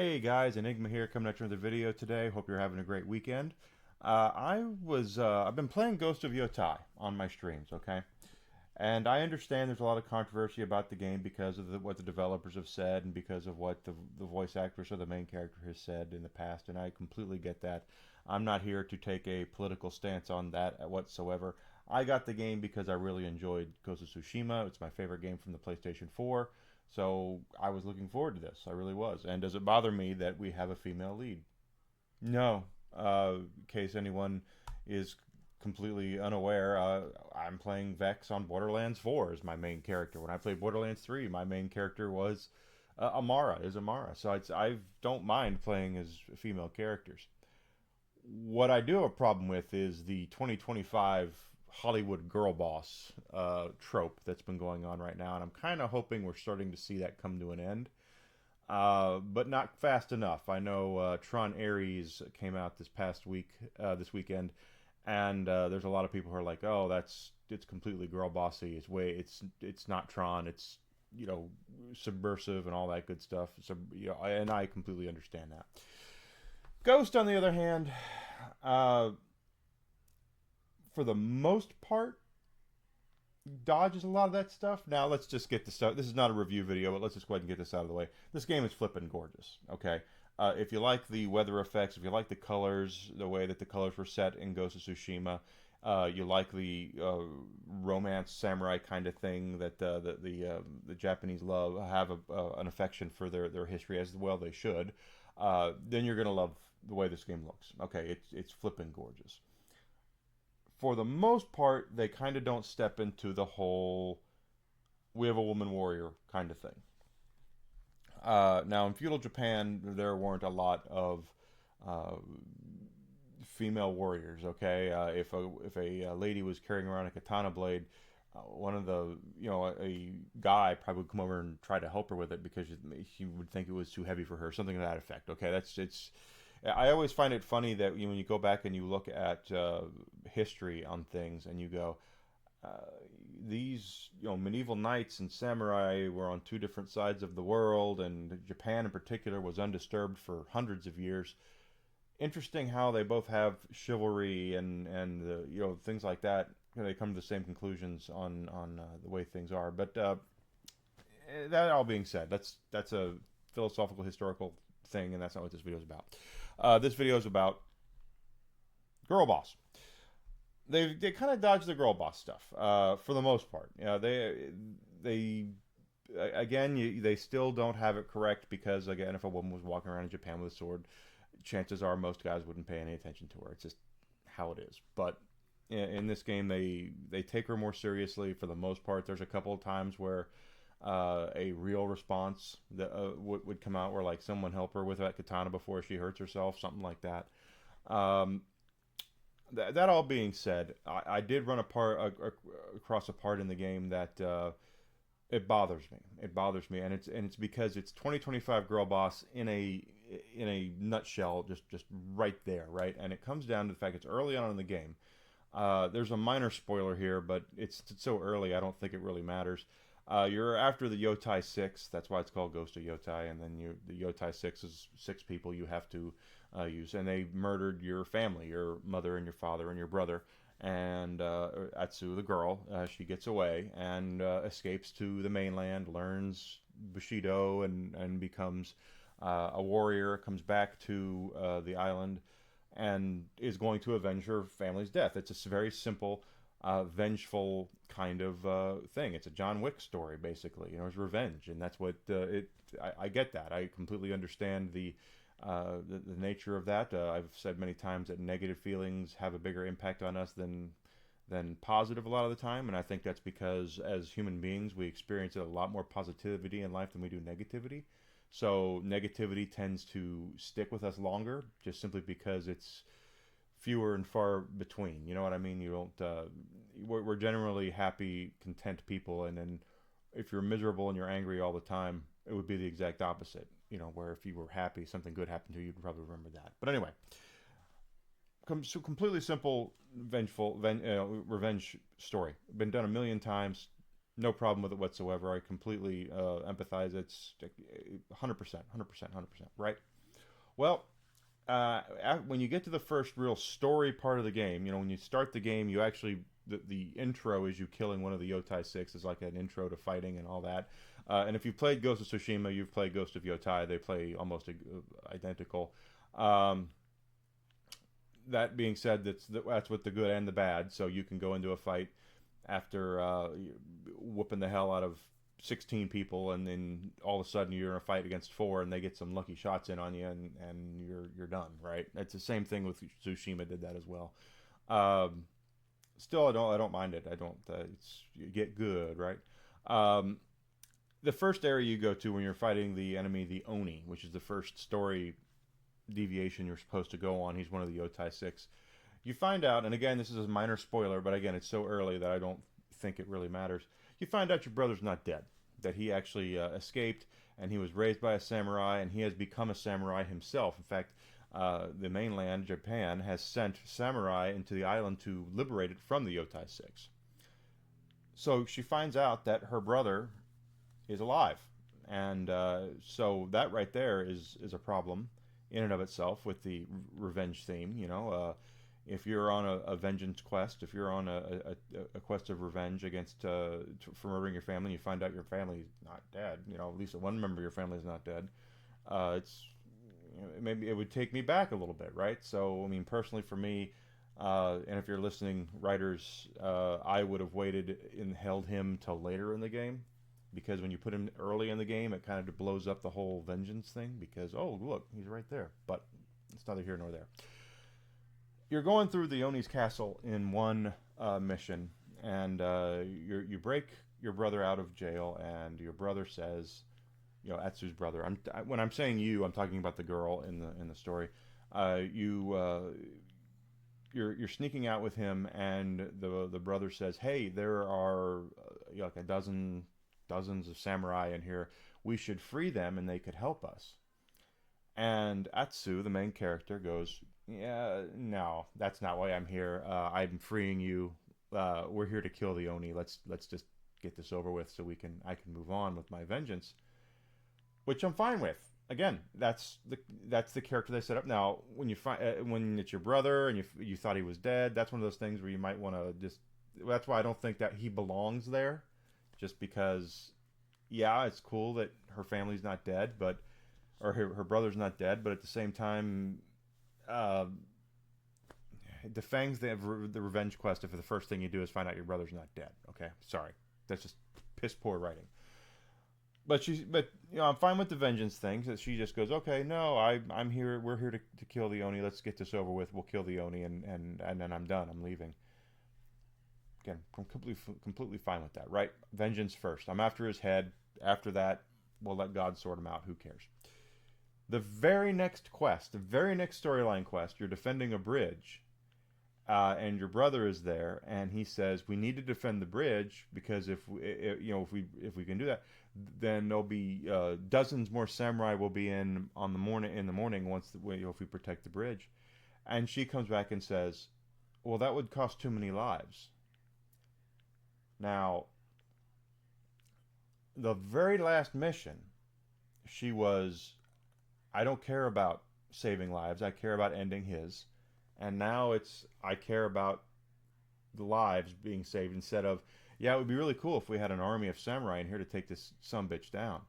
Hey guys, Enigma here coming at you with a video today. Hope you're having a great weekend. I've been playing Ghost of Yotei on my streams, okay? And I understand there's a lot of controversy about the game because of what the developers have said and because of what the voice actress or the main character has said in the past, and I completely get that. I'm not here to take a political stance on that whatsoever. I got the game because I really enjoyed Ghost of Tsushima. It's my favorite game from the PlayStation 4. So I was looking forward to this. I really was. And does it bother me that we have a female lead? No. In case anyone is completely unaware, I'm playing Vex on Borderlands 4 as my main character. When I played Borderlands 3, my main character was Amara. So I don't mind playing as female characters. What I do have a problem with is the 2025 Hollywood girl boss trope that's been going on right now, and I'm kind of hoping we're starting to see that come to an end, but not fast enough. I know Tron Ares came out this weekend, and there's a lot of people who are like, "Oh, it's completely girl bossy. It's not Tron. It's you know subversive and all that good stuff." So and I completely understand that. Ghost, on the other hand, uh, for the most part, dodges a lot of that stuff. Now, let's just get this out. This is not a review video, but let's just go ahead and get this out of the way. This game is flippin' gorgeous, okay? If you like the weather effects, if you like the colors, the way that the colors were set in Ghost of Tsushima, you like the romance samurai kind of thing that the Japanese have an affection for their history, as well they should. Then you're gonna love the way this game looks. Okay, it's flippin' gorgeous. For the most part, they kind of don't step into the whole "we have a woman warrior" kind of thing. Now, in feudal Japan, there weren't a lot of uh, female warriors. Okay, if a lady was carrying around a katana blade, one of the a guy probably would come over and try to help her with it because he would think it was too heavy for her, something to that effect. Okay, that's it's. I always find it funny that when you go back and you look at history on things and you go, uh, these medieval knights and samurai were on two different sides of the world, and Japan in particular was undisturbed for hundreds of years. Interesting how they both have chivalry and things like that. They come to the same conclusions on the way things are. But that all being said, that's a philosophical historical thing, and that's not what this video is about. This video is about girl boss. They kind of dodge the girl boss stuff for the most part. They again they still don't have it correct because again, if a woman was walking around in Japan with a sword, chances are most guys wouldn't pay any attention to her. It's just how it is. But in this game, they take her more seriously for the most part. There's a couple of times where a real response that would come out where like someone help her with that katana before she hurts herself, something like that. Um, that all being said, I did run across a part in the game that it bothers me. It bothers me, and it's because it's 2025 girl boss in a nutshell, just right there, right. And it comes down to the fact it's early on in the game. There's a minor spoiler here, but it's so early, I don't think it really matters. You're after the Yotei 6. That's why it's called Ghost of Yotei. And then the Yotei 6 is 6 people you have to use. And they murdered your family, your mother and your father and your brother. And Atsu, the girl, she gets away and escapes to the mainland, learns Bushido, and becomes a warrior, comes back to the island, and is going to avenge her family's death. It's a very simple vengeful kind of thing. It's a John Wick story, basically. It's revenge, and that's what it. I get that. I completely understand the nature of that. I've said many times that negative feelings have a bigger impact on us than positive a lot of the time, and I think that's because as human beings we experience a lot more positivity in life than we do negativity. So negativity tends to stick with us longer, just simply because it's fewer and far between. You know what I mean? You don't. We're generally happy, content people, and then if you're miserable and you're angry all the time, it would be the exact opposite. Where if you were happy, something good happened to you, you'd probably remember that. But anyway, so completely simple, vengeful, revenge story. Been done a million times. No problem with it whatsoever. I completely empathize. It's 100%, 100%, 100%. Right? Well, when you get to the first real story part of the game, when you start the game, you actually the intro is you killing one of the Yotei Six is like an intro to fighting and all that. And if you've played Ghost of Tsushima, you've played Ghost of Yotei. They play almost identical. Um, that being said, that's with the good and the bad. So you can go into a fight after whooping the hell out of 16 people, and then all of a sudden you're in a fight against four, and they get some lucky shots in on you, and you're done. Right? It's the same thing with Tsushima. Did that as well. Um, Still, I don't mind it. I don't. It's you get good, right? Um, the first area you go to when you're fighting the enemy, the Oni, which is the first story deviation you're supposed to go on. He's one of the Yotei Six. You find out, and again, this is a minor spoiler, but again, it's so early that I don't think it really matters. You find out your brother's not dead, that he actually escaped, and he was raised by a samurai, and he has become a samurai himself. In fact, the mainland, Japan, has sent samurai into the island to liberate it from the Yotei Six. So she finds out that her brother is alive, and so that right there is a problem in and of itself with the revenge theme. If you're on a vengeance quest, if you're on a quest of revenge against for murdering your family, you find out your family's not dead. At least one member of your family is not dead. It's maybe it would take me back a little bit, right? So I mean, personally for me, and if you're listening, writers, I would have waited and held him till later in the game, because when you put him early in the game, it kind of blows up the whole vengeance thing. Because oh look, he's right there, but it's neither here nor there. You're going through the Oni's castle in one mission, and you break your brother out of jail, and your brother says, Atsu's brother. When I'm saying you, I'm talking about the girl in the story. You're sneaking out with him, and the brother says, "Hey, there are like dozens of samurai in here. We should free them, and they could help us." And Atsu, the main character, goes, "Yeah, no, that's not why I'm here. I'm freeing you. We're here to kill the Oni. Let's just get this over with, so I can move on with my vengeance," which I'm fine with. Again, that's the character they set up. Now, when you find when it's your brother and you thought he was dead, that's one of those things where you might want to just. That's why I don't think that he belongs there, just because. Yeah, it's cool that her family's not dead, but or her brother's not dead, but at the same time, uh, it defangs the revenge quest if the first thing you do is find out your brother's not dead. Okay, sorry, that's just piss poor writing. But I'm fine with the vengeance thing. So she just goes, okay, no, I'm here. We're here to kill the Oni. Let's get this over with. We'll kill the Oni, and then I'm done. I'm leaving. Again, I'm completely fine with that. Right? Vengeance first. I'm after his head. After that, we'll let God sort him out. Who cares? The very next quest, the very next storyline quest, you're defending a bridge, and your brother is there, and he says, "We need to defend the bridge because if we can do that, then there'll be dozens more samurai will be in the morning once if we protect the bridge." And she comes back and says, "Well, that would cost too many lives." Now, the very last mission, she was, "I don't care about saving lives. I care about ending his." And now I care about the lives being saved instead of, yeah, it would be really cool if we had an army of samurai in here to take this sumbitch down.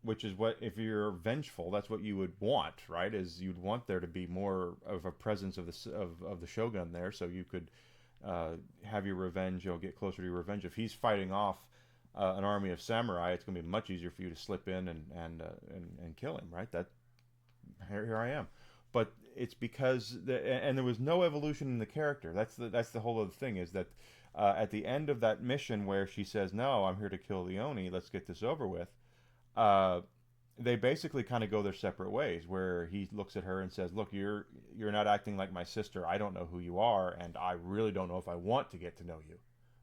Which is what, if you're vengeful, that's what you would want, right? Is you'd want there to be more of a presence of the shogun there, so you could have your revenge, get closer to your revenge. If he's fighting off an army of samurai, it's going to be much easier for you to slip in and kill him, right? That here I am. But it's because and there was no evolution in the character. That's the whole other thing, is that at the end of that mission where she says, "No, I'm here to kill the Oni. Let's get this over with." Uh, they basically kind of go their separate ways. Where he looks at her and says, "Look, you're not acting like my sister. I don't know who you are, and I really don't know if I want to get to know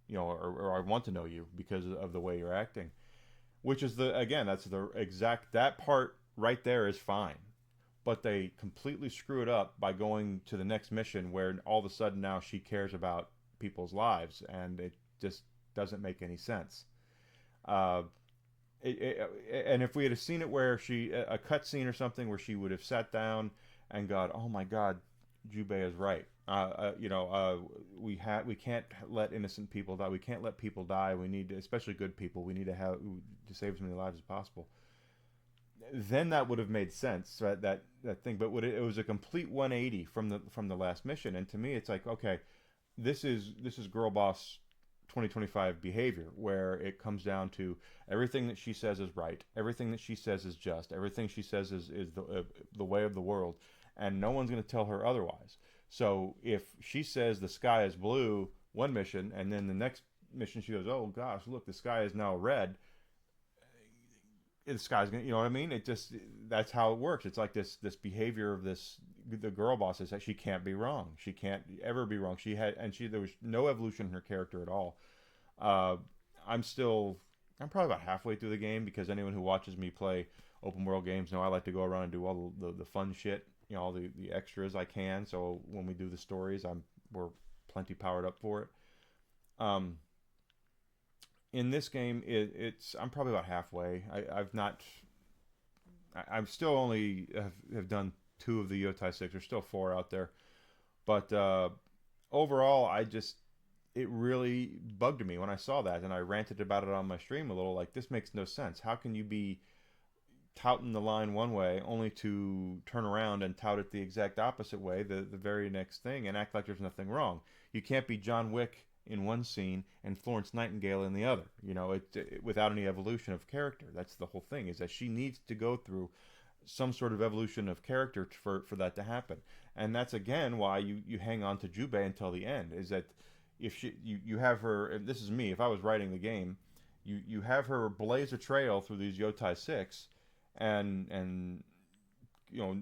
you, or I want to know you because of the way you're acting." Which is that's the exact, that part right there is fine. But they completely screw it up by going to the next mission where all of a sudden now she cares about people's lives, and it just doesn't make any sense. Uh, And if we had seen it where she a cut scene or something where she would have sat down and gone, "Oh my God, Jubei is right. We can't let innocent people die. We can't let people die. We need to, especially good people. We need to have to save as many lives as possible." Then that would have made sense, right? That thing, but it was a complete 180 from the last mission. And to me, it's like, okay, this is girl boss 2025 behavior where it comes down to everything that she says is right, everything that she says is just, everything she says is the way of the world, and no one's going to tell her otherwise. So if she says the sky is blue one mission, and then the next mission she goes, oh gosh, look, the sky is now red, the sky's gonna, you know what I mean? It just, that's how it works. It's like this behavior of this, the girl boss is that she can't be wrong. She can't ever be wrong. There was no evolution in her character at all. Uh, I'm still, I'm probably about halfway through the game because anyone who watches me play open world games know I like to go around and do all the fun shit, all the extras I can. So when we do the stories, we're plenty powered up for it. Um, in this game, it's I'm probably about halfway. I've not. I'm still only have done two of the Yotei six. There's still four out there, but overall, it really bugged me when I saw that, and I ranted about it on my stream a little. Like, this makes no sense. How can you be touting the line one way only to turn around and tout it the exact opposite way the very next thing and act like there's nothing wrong? You can't be John Wick in one scene and Florence Nightingale in the other. Without any evolution of character. That's the whole thing, is that she needs to go through some sort of evolution of character for that to happen. And that's again why you hang on to Jubei until the end, is that if you have her, and this is me, if I was writing the game, you have her blaze a trail through these Yotei 6, and you know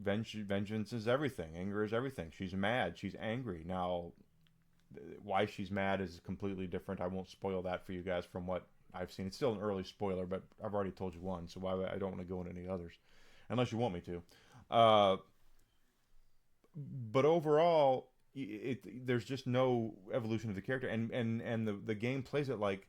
vengeance is everything, anger is everything. She's mad, she's angry. Now why she's mad is completely different. I won't spoil that for you guys from what I've seen. It's still an early spoiler, but I've already told you one, so why I don't want to go into any others unless you want me to. But overall, there's just no evolution of the character, and the game plays it like,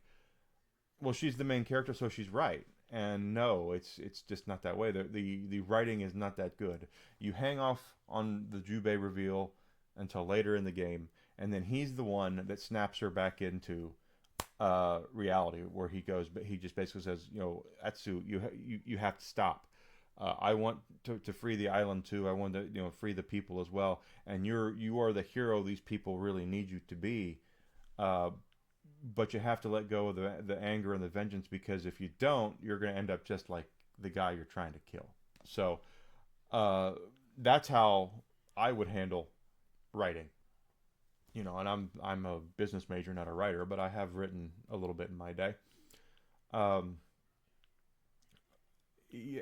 well, she's the main character, so she's right. And no, it's just not that way. The writing is not that good. You hang off on the Jubei reveal until later in the game, and then he's the one that snaps her back into reality, where he just basically says, Atsu, you have to stop. I want to free the island too. I want to free the people as well. And you are the hero these people really need you to be. But you have to let go of the anger and the vengeance, because if you don't, you're going to end up just like the guy you're trying to kill. So that's how I would handle writing. And I'm a business major, not a writer, but I have written a little bit in my day. Um,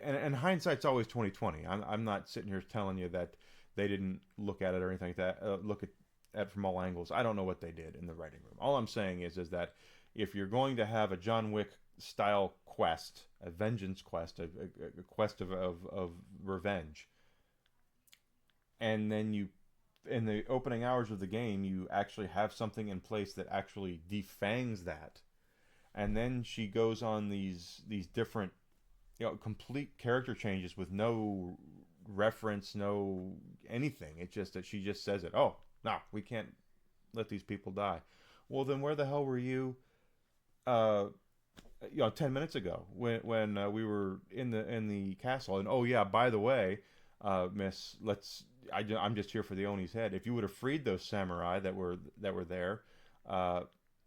and hindsight's always 2020. I'm not sitting here telling you that they didn't look at it or anything like that. Look at it from all angles. I don't know what they did in the writing room. All I'm saying is that if you're going to have a John Wick style quest, a vengeance quest, a quest of revenge, and then in the opening hours of the game, you actually have something in place that actually defangs that, and then she goes on these different, complete character changes with no reference, no anything. It's just that she just says it. Oh, no, we can't let these people die. Well, then where the hell were you? 10 minutes ago when we were in the castle, and oh yeah, by the way, Miss, I'm just here for the Oni's head. If you would have freed those samurai that were there,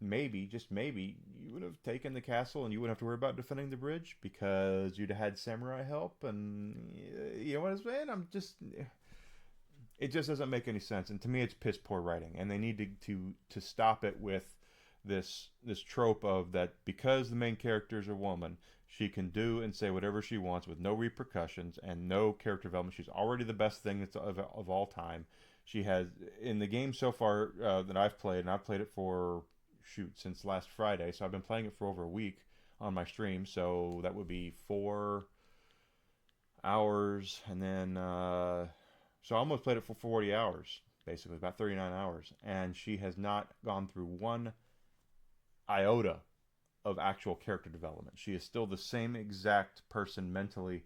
maybe, just maybe, you would have taken the castle and you wouldn't have to worry about defending the bridge, because you'd have had samurai help. And you know what I'm saying? It just doesn't make any sense. And to me, it's piss poor writing. And they need to stop it with this trope of that, because the main character is a woman, she can do and say whatever she wants with no repercussions and no character development. She's already the best thing that's of all time. She has, in the game so far that I've played, and I've played it for since last Friday, so I've been playing it for over a week on my stream. So that would be 4 hours, and then so I almost played it for 40 hours, basically about 39 hours, and she has not gone through one iota of actual character development. She is still the same exact person mentally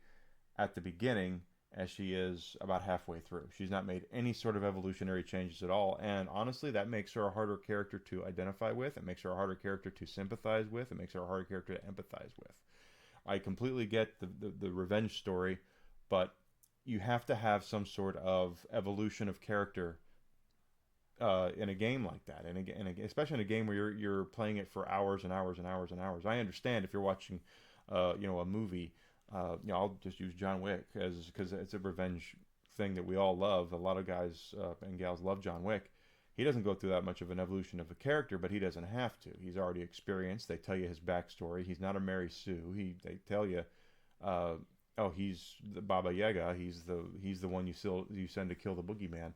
at the beginning as she is about halfway through. She's not made any sort of evolutionary changes at all. And honestly, that makes her a harder character to identify with. It makes her a harder character to sympathize with. It makes her a harder character to empathize with. I completely get the revenge story, but you have to have some sort of evolution of character in a game like that, especially in a game where you're playing it for hours and hours and hours and hours. I understand if you're watching, a movie. I'll just use John Wick as because it's a revenge thing that we all love. A lot of guys and gals love John Wick. He doesn't go through that much of an evolution of a character, but he doesn't have to. He's already experienced. They tell you his backstory. He's not a Mary Sue. They tell you, oh, he's the Baba Yaga. He's the one you send to kill the boogeyman.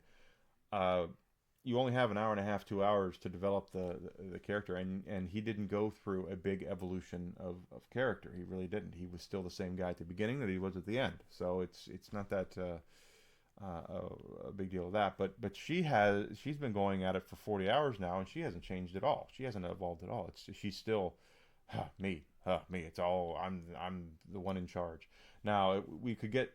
Uh, you only have an hour and a half, 2 hours to develop the character, and he didn't go through a big evolution of character. He really didn't. He was still the same guy at the beginning that he was at the end. So it's not that a big deal of that. But she's been going at it for 40 hours now, and she hasn't changed at all. She hasn't evolved at all. She's still me, me. It's all I'm the one in charge. Now we could get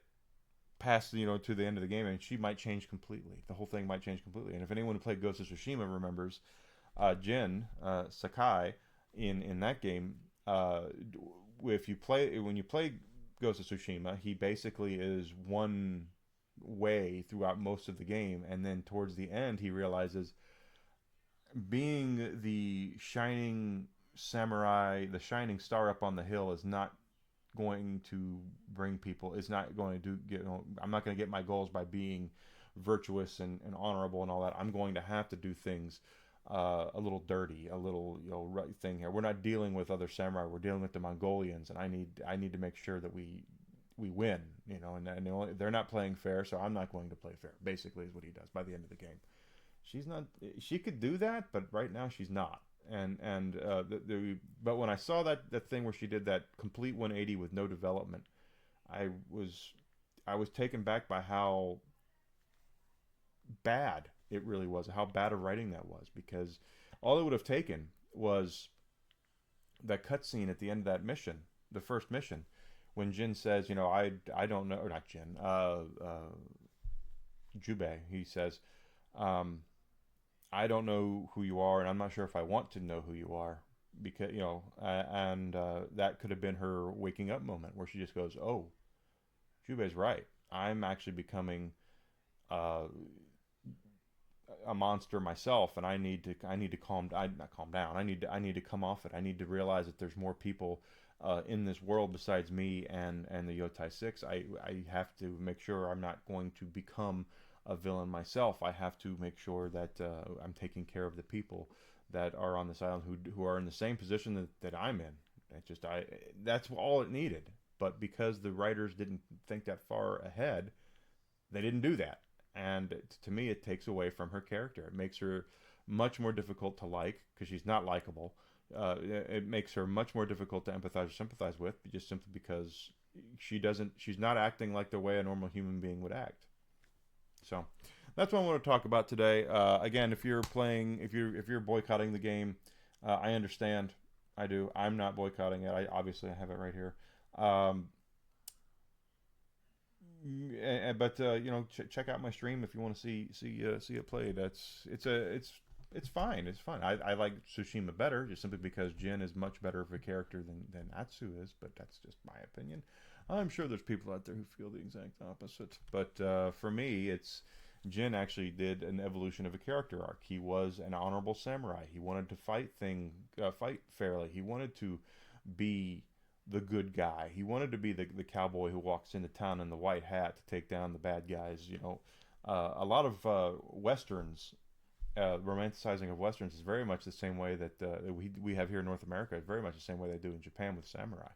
past to the end of the game, and she might change completely. The whole thing might change completely. And if anyone who played Ghost of Tsushima remembers, Jin Sakai in that game, if you play when you play Ghost of Tsushima, he basically is one way throughout most of the game, and then towards the end he realizes being the shining samurai, the shining star up on the hill is not going to bring people, is not going to I'm not going to get my goals by being virtuous and honorable and all that. I'm going to have to do things a little dirty, a little right thing here. We're not dealing with other samurai, we're dealing with the Mongolians, and I need to make sure that we win, and they're not playing fair, so I'm not going to play fair, basically is what he does by the end of the game. She could do that, but right now she's not. But when I saw that thing where she did that complete 180 with no development, I was taken back by how bad it really was, how bad of writing that was, because all it would have taken was that cutscene at the end of that mission, the first mission, when Jin says, I don't know, or not Jin, Jubei, he says, I don't know who you are, and I'm not sure if I want to know who you are, because that could have been her waking up moment where she just goes, "Oh, Jubei's right. I'm actually becoming a monster myself, and I need to not calm down. I need to come off it. I need to realize that there's more people in this world besides me and the Yotei Six. I have to make sure I'm not going to become a villain myself. I have to make sure that I'm taking care of the people that are on this island who are in the same position that I'm in. That's all it needed. But because the writers didn't think that far ahead, they didn't do that. And to me, it takes away from her character. It makes her much more difficult to like because she's not likable. It makes her much more difficult to empathize or sympathize with, just simply because she's not acting like the way a normal human being would act. So that's what I want to talk about today. Again, if you're boycotting the game, I understand. I do. I'm not boycotting it. I have it right here. But check out my stream if you want to see it played. It's fine. It's fun. I like Tsushima better, just simply because Jin is much better of a character than Atsu is. But that's just my opinion. I'm sure there's people out there who feel the exact opposite. But for me, it's Jin actually did an evolution of a character arc. He was an honorable samurai. He wanted to fight fairly. He wanted to be the good guy. He wanted to be the cowboy who walks into town in the white hat to take down the bad guys. A lot of westerns, romanticizing of westerns is very much the same way that we have here in North America. It's very much the same way they do in Japan with samurai.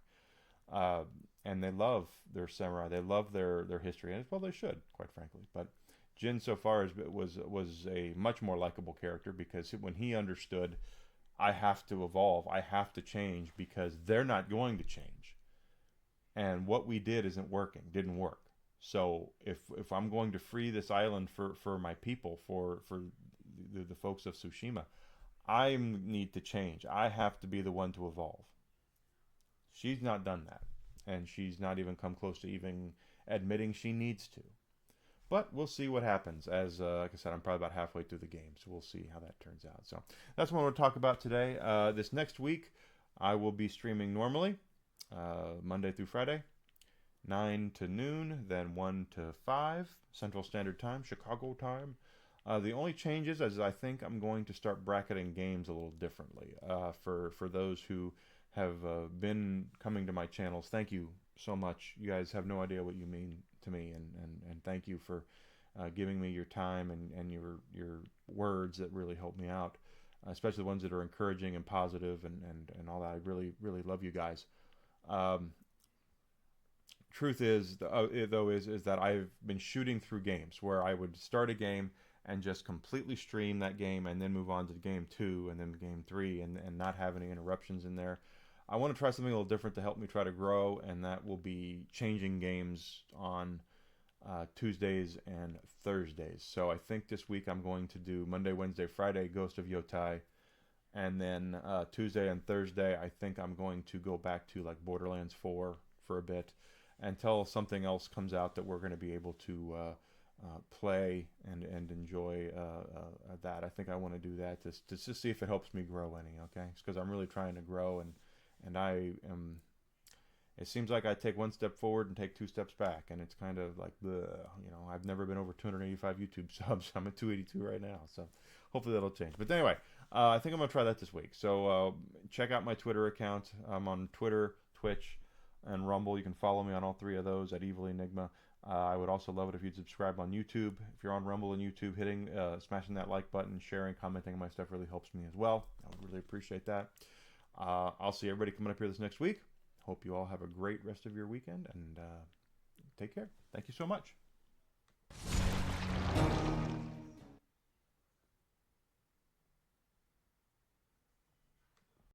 And they love their samurai. They love their history, and well, they should, quite frankly. But Jin so far was a much more likable character because when he understood, I have to evolve, I have to change because they're not going to change, and what we didn't work. So if I'm going to free this island for my people, for the folks of Tsushima, I need to change. I have to be the one to evolve. She's not done that, and she's not even come close to even admitting she needs to. But we'll see what happens. As like I said, I'm probably about halfway through the game, so we'll see how that turns out. So that's what we'll talk about today. This next week, I will be streaming normally, Monday through Friday, 9 to noon, then 1 to 5 Central Standard Time, Chicago time. The only changes is I think I'm going to start bracketing games a little differently. For those who have been coming to my channels, thank you so much. You guys have no idea what you mean to me, and thank you for giving me your time and your words that really help me out, especially the ones that are encouraging and positive and all that. I really love you guys. Truth is, though, is that I've been shooting through games where I would start a game and just completely stream that game and then move on to game 2 and then game 3 and not have any interruptions in there. I want to try something a little different to help me try to grow, and that will be changing games on Tuesdays and Thursdays. So I think this week I'm going to do Monday, Wednesday, Friday, Ghost of Yotei, and then Tuesday and Thursday I think I'm going to go back to like Borderlands 4 for a bit until something else comes out that we're going to be able to play and enjoy that. I think I want to do that to just see if it helps me grow any, okay? Because I'm really trying to grow, and I am. It seems like I take one step forward and take 2 steps back, and it's kind of like, I've never been over 285 YouTube subs. I'm at 282 right now, so hopefully that'll change. But anyway, I think I'm going to try that this week. So check out my Twitter account. I'm on Twitter, Twitch, and Rumble. You can follow me on all 3 of those at Evil Enigma. I would also love it if you'd subscribe on YouTube. If you're on Rumble and YouTube, smashing that like button, sharing, commenting on my stuff really helps me as well. I would really appreciate that. I'll see everybody coming up here this next week. Hope you all have a great rest of your weekend, and take care. Thank you so much.